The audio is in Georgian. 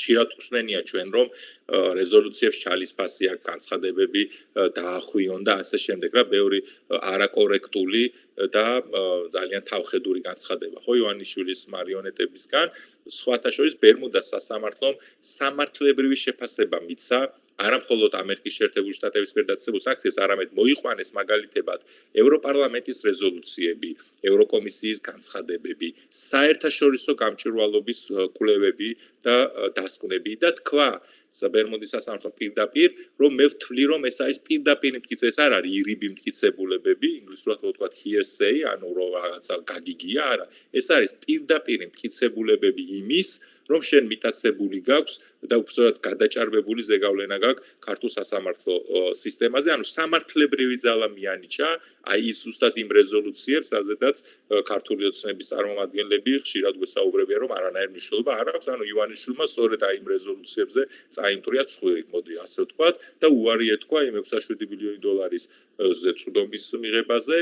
ხშირად ხსნენია ჩვენ რომ რეზოლუციებს ჩალისფასი აქვს განცხადებები დაახვიონ და ასე შემდეგ რა ბევრი არაკორექტული და ძალიან თავხედური განცხადება ხო ივანიშვილის მარიონეტებისგან სხვათა შორის ბერმუდას სასამართლომ სამართლებრივი შეფასება მიცა არა მხოლოდ ამერიკის შეერთებული შტატების მიერ დაწესებულ სანქციებს, არამედ მოიყვანეს მაგალითებად ევროპარლამენტის რეზოლუციები, ევროკომისიის განცხადებები, საერთაშორისო გამჭვირვალობის კვლევები და დასკვნები და თქვა ბერმუდის სასამართლომ პირდაპირ, რომ მე ვთვლი, რომ ეს არის პირდაპირ მტკიცე, ეს არ არის ირიბი მტკიცებულებები, ინგლისურად ვთქვათ hearsay, ანუ რომ რაღაცა გაგიგია, არა, ეს არის პირდაპირ მტკიცებულებები იმის რომ შენ მიტაცებული გაქვს და უბრალოდ გადაჭარბებული ზეგავლენა გაქვს ქართულ სასამართლო სისტემაზე, ანუ სამართლებრივი ძალა მიანიჭა, აი ის ზუსტად იმ რეზოლუციებს, რაზედაც ქართული ოცნების წარმომადგენლები ხშირად გვესაუბრებიან, რომ არანაირი მნიშვნელობა არ აქვს, ანუ ივანიშვილმა სწორედ აი იმ რეზოლუციებზე წაიმტრია ცხვირი, მოდი ასე ვთქვათ, და უარი ეთქვა იმ 6.7 მილიონი დოლარის წვდომის მიღებაზე.